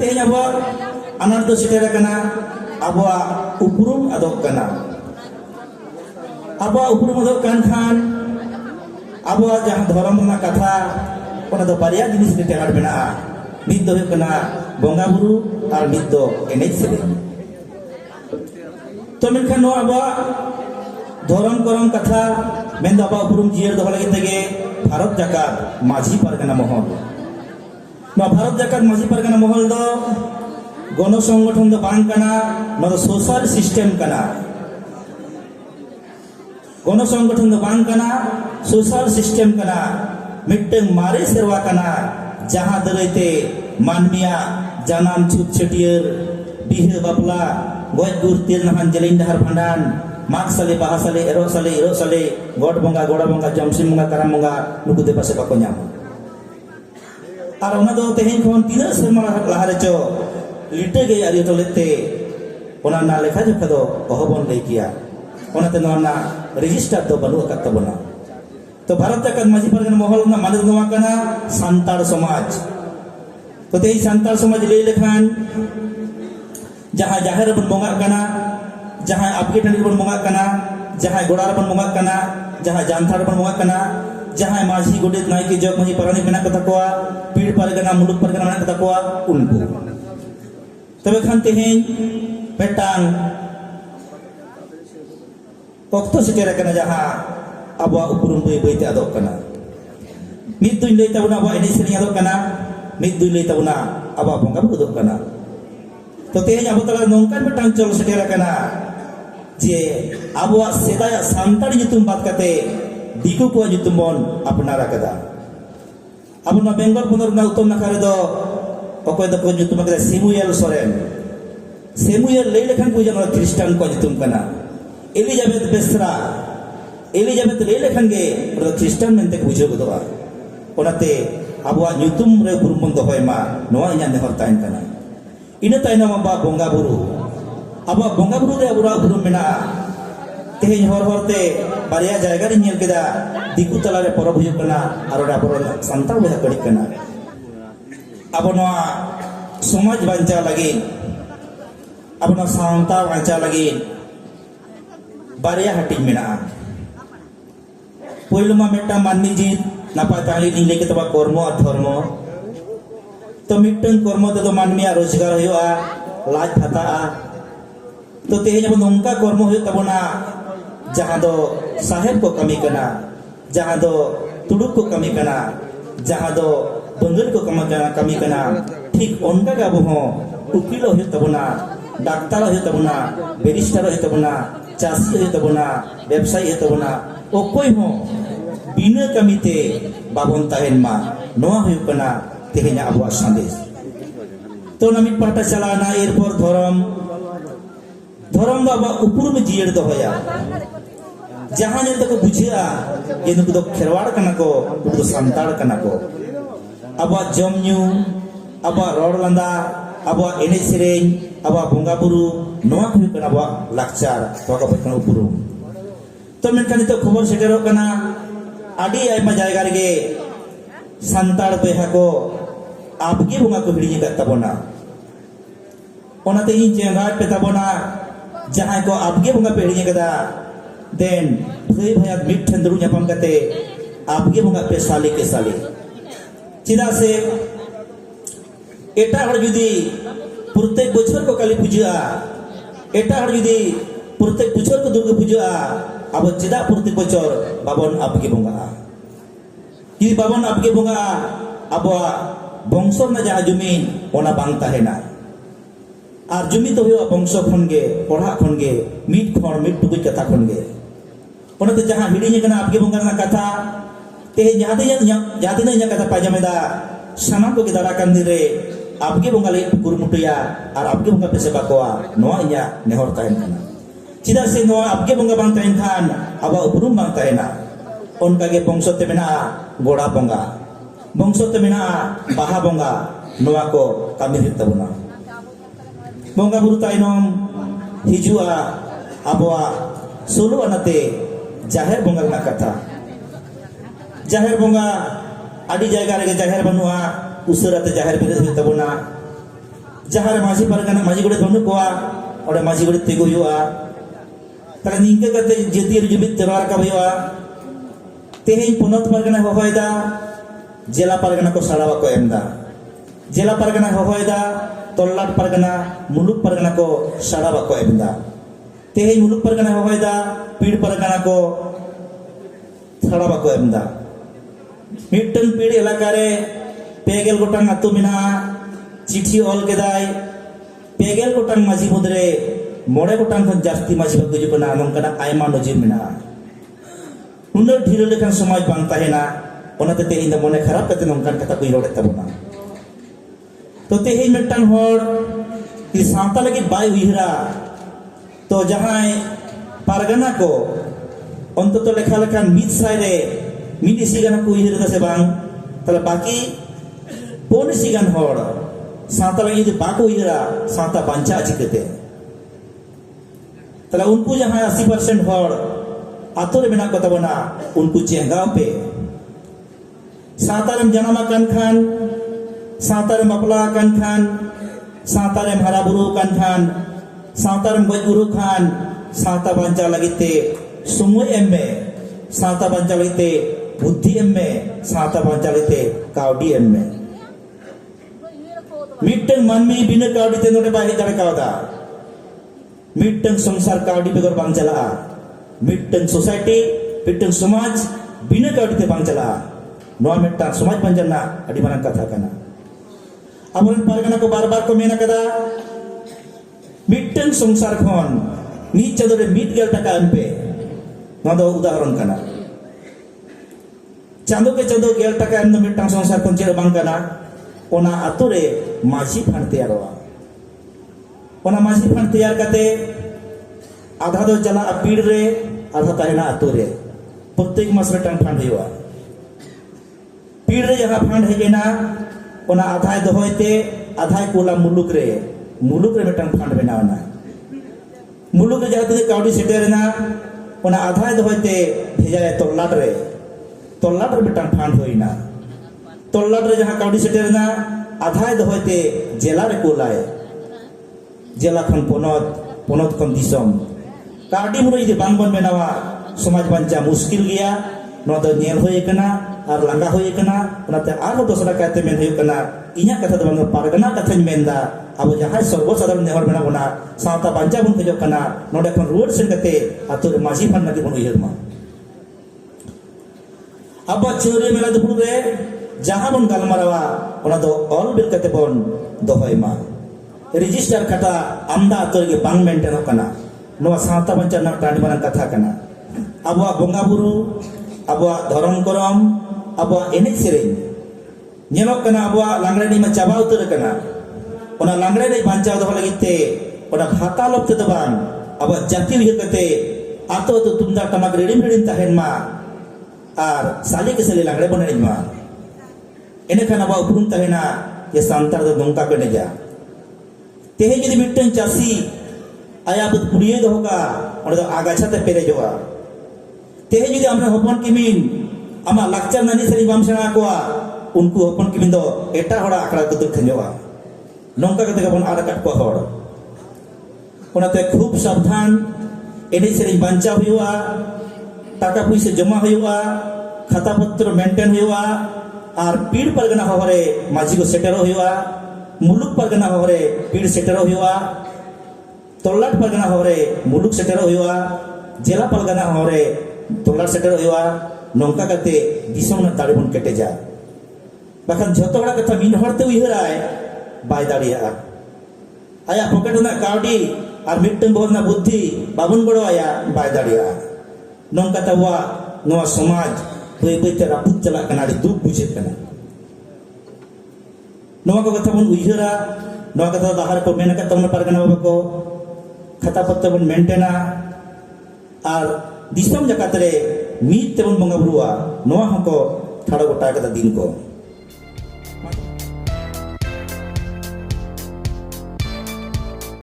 tehnya abah anak tu sekarang kena abah uprum adok kena abah uprum adok kan abah jangan dorong dengan kata pun ada banyak jenis sekarang benar mid do kena bonga buru ar mid do enej sering तो मेनखान no अब धरम करम कथा main अब उपरुम जियर दो लगे तेगे भारत जाकात माझी परगना महल नो भारत जाकात माझी परगना महल दो गण संगठन दो बांग कना नो सोशल सिस्टम कना गण संगठन दो बांग कना सोशल सिस्टम कना मिट्टन मारे सेरवा कना जहां दरेते मानमिया जानम छुट छटियर बिहे बापला गज गुर तिर नहान जलिन दहार भांडान माग साले बाहा साले एरो साले गड बंगा गोड़ा बंगा जमसिम बंगा कराम बंगा नुकु दे पासे बाको ᱧᱟᱢ आर ओना दो तेहेन खन तीना सेरमा लाहारे चो लिटे गे आरि तोलेते ओना ना लेखा जोखा दो अहबन लई किया ओना ते नोना रजिस्टर दो बनु अकत तबना तो भारत जाकात माझी परगना महल ना माने नोवा कना सांतार समाज तो तेही सांतार समाज लई लेखान जहाँ जाहिर बन बोंगा कना जहाँ आपके टंडी बन बोंगा कना जहाँ गोड़ार बन बोंगा कना जहाँ जानथार बन बोंगा कना जहाँ माझी गोडेत नायके जग माझी परानी मेना कथा कोआ पीड़ परगना मुलुक परगना मेना कथा कोआ उनको तबे खान तेहेन पेटांग वक्तो सेटेर कना जहाँ अबवा उपरुम बई बईते आदोक कना मिद दुई लई ताबना अबवा एनेज सेरेñ आदोक कना मिद दुई लई ताबना अबवा बोंगा बुदोक कना तो तेज अब तला नौकान बेटांग चल सेटेर कना जे अबवा सेदाय सांताड़ी nyutum बात कते दिकु को nyutum bon अपनार कदा अब ना बेंगल पनर ना उत्तम नाखा रे दो अकोय दो को nyutum कदा सेमुएल सोरेन सेमुएल लई लेखान को जन क्रिश्चियन को nyutum कना एलिजाबेथ बेस्रा एलिजाबेथ लई लेखान गे क्रिश्चियन मेनते बुझो गदोआ ओनाते अबवा nyutum रे गुरुमन दोहय मा नोआ इन्या नेहर ताइन कना ina tainam aba bonga buru de abura buru mena teheñ hor horte bariya jayga ri ñel keda diku tala re porob huyuk kana aroda porob santal beha kadi kana abo noa somaj bancha lagi abo noa santa bancha lagi bariya hating mena poilu ma meta manni jit napa tali ni leke taba kormo ar dharmo तो मिट्टन कर्म तो मानमिया रोजगार हुआ लाज भाता तो तेज अब नौका कर्म हो तबना जहाँ दो साहेब को कमी करना जहाँ दो तुड़ुक को कमी करना जहाँ दो बंगल को कमी करना ठीक उनका का अब हो उकिल हो तबना डाक्टर हो तबना बैरिस्टर हो तबना चाषी हो तबना व्यवसायी हो तबना ओकोई हो बिना कमीते बाबन ताहेन मा नोआ हुई करना तेहेnya abuak sandes तो नमित पाटा चलाना एरपर धरम do abak upur me jier do hoya जहां ने तक बुझिया ये नुक दो खेरवाड़ कना को दो संताड़ कना को abak jom nyu abak ror landa abak enej sereñ abak bonga buru noa ko kana abak lakchar to ka bekana upurum तो मेनखान तो खबर सेटेरो कना आदि आयमा जायगा रे संताड़ बेहा को आपके बुंगा को हिड़ी का तबना ओनाते इन जेंगाट पे तबना जहां को आपके बुंगा पे हिड़ी कदा देन भई भया मिठन दरु न्यापम कते आपके बुंगा पे साले के साले चिदा से एटा हर जुदी प्रत्येक बछर को काली पूजा एटा हर जुदी प्रत्येक बछर को दुर्गा पूजा अब चिदा प्रत्येक बछर बाबन आपके बुंगा यदि बाबन आपके बुंगा अब बंशर ना जहाँ जुमीन ओना बांग ताहेना आर जुमी तो हुआ बंश खनगे पढ़ा खनगे मिट खन मिट टुकुज कथा खनगे ओनाते जहाँ हिड़ी कना आपके बुंगा ना कथा ते जहाँ दिन इन कथा पाजमेदा साना को दारा कान रे आपके बुंगा ले कुरुमुटुया आर आपके बुंगा पे सेबा कोआ नोआ इnya नेहर ताहेन कना चिदा से नोआ आपके बुंगा बांग ताहेन खान आबा उपरुम बांग ताहेना ओनका गे बंश ते मेना गोड़ा बुंगा बंश ते मेना बाहा बोंगा नोआ को कमी हुई तबना बोंगा बुरु ताइनम हिजुआ अबवा सोलो अनाते जाहिर बोंगा रना कथा जाहिर बोंगा आदि जायगा रे जाहिर बनुआ उसराते जाहिर बिरे हुई तबना जहाँ माझी परगना माझी गोड़े बनु कोआ और माझी गोड़े तेगो हुआ तले निंके करते जतियर जुबित तेरवार का हुआ तेहे पुनत परगना होयदा जिला परगना को सड़ावा को एमदा जिला परगना होयदा तोल्लाट परगना मुलुक परगना को सड़ावा को एमदा तेहे मुलुक परगना होयदा पीड़ परगना को सड़ावा को एमदा मिट्टन पीड़ इलाका रे पेगेल गोटांग आतु मिना चिठी ऑल केदाय पेगेल गोटांग माझी मुद्रे मोड़े गोटांग खन जास्ती माझी बक गुजु कना नोंकना आयमा नजिर मिना उन्नर ढीर लेखान समाज बांग ताहेना ओनाते तेहिं दा मोने खराब कते नोंकन कथा कुई रोड़े तबना तो तेहिं मिट्टन होड़ इ सांता लगी बाय उइहरा तो जहां पारगना को अंततो लेखा लेखान मिद साइरे मिद इसिगाना को उइहरा से बांग तले बाकी पोन इसिगान होड़ सांता लगी जो बाको उइहरा सांता बांचा चिकते तले उनको जहां 80% होड़ आतुर मेना को तबना उनको चेंगाव पे सांतारेम जनमा कान खान सांतारेम बापला कान खान सांतारेम हराबुरु कान खान सांतारेम गजबुरु खान सांता बांचा लगिते सुमुय एम्मे सांता बांचा लगिते बुद्धि एम्मे सांता बांचा लगिते कावडी एम्मे मिट्टन मन में बिना कावडी ते नोडे बाहि दड़े कावदा मिट्टन संसार कावडी बेगर बांग चला मिट्टन सोसाइटी मिट्टन समाज बिना कावडी ते बांग चला नोआ मिट्टा समाज पंजना अडी मारंग कथा कना अबरन परगना को बार-बार को मेना कदा मिट्टन संसार खन मीत चदरे मीत गेल टका अनपे नोआ दो उदाहरण कना चांदो के चंदो गेल टका एम मिट्टन संसार खन चेर बांग कना ओना आतुरे माझी फंड तैयारवा ओना माझी फंड तैयार कते आधा दो चला पीड़ रे आधा ताहेना आतुरे प्रत्येक मास मिट्टन फंड हुआ पीड़ रे जहां फंड हेजेना ओना आधाय दोहोयते आधाय कोला मुलुक रे मिट्टन फंड बनावना मुलुक रे जहां कावडी सेटेरना ओना आधाय दोहोयते भेजाय तोल्लाट रे मिट्टन फंड होइना तोल्लाट रे जहां कावडी सेटेरना आधाय दोहोयते जेला रे कोलाय जेला खन पोनत खन दिसम कावडी मुरो यदि बांग बन बनावा समाज बांचा मुश्किल गया नोआ दो नेल होय कना और लंगा होय कना ओनाते आरो दोसरा काते मेन होय कना इन्या कथा दो बांग पारगना कथाñ मेनदा अब जहां सर्वसाधारण नेहर बना बना सावता बांचा बन खजो कना नोडे खन रोड सेन कते आतु माझी फन लगी बन उयरमा अब चोरे मेला दुपुर रे जहां बन गालमारावा ओना दो ऑल बिल कते बन दोहोयमा रजिस्टर कथा आमदा आतु गे बांग मेंटेन कना नोआ सावता बांचा ना टाणी बना कथा कना अबवा बोंगा बुरु अबवा धर्म करम Abwa एनेक सेरेन ñelok kana abwa langre ni ma chaba utar kana ona langre ni bancha do lagite ona bhata lop te bang abwa jati uhir kate ato to tumda tamak redim tahen ma ar sali ke sali langre bonani ma ene kana abwa uprum tahena ye santar do dongka ko neja tehe jodi mitten chasi aya bud puriye do hoka ona do agacha te pere joa tehe jodi amra hopon kimin ama lakchar nani sari bam sena koa उनको अपन की बिंदो एटा होड़ा आकड़ा को दुख खंजवा नौका कते गबन आड़ा cut को होड़ ओनाते खूब सावधान एने सेरी बांचा हुआ टाका पैसा जमा हुआ खाता पत्र मेंटेन हुआ और पीड़ परगना होरे माझी को सेटरो हुआ मुलुक परगना होरे पीड़ सेटरो हुआ तोल्लाट परगना होरे मुलुक सेटरो हुआ जिला परगना होरे तोल्लाट सेटरो हुआ नौका कते दिसम ना ताड़े बन केटे जा बाखान झोतो हड़ा कथा मिन हड़ते उइहराय बाय दाड़िया आया पॉकेट ना कावडी और मिट्टन बोहना बुद्धि बाबन बड़ो आया बाय दाड़िया नोंका तवा नोआ समाज बय बयते रापुत चला कना दुख बुझे कना नोआ को कथा बन उइहरा नोआ कथा दाहर को मेना कथा मन परगना बाबा को खाता पत्ता बन मेंटेना और दिसम जकात रे मीत तेबन बंगा बुरुआ नोआ हको थाड़ा गोटा कथा दिन को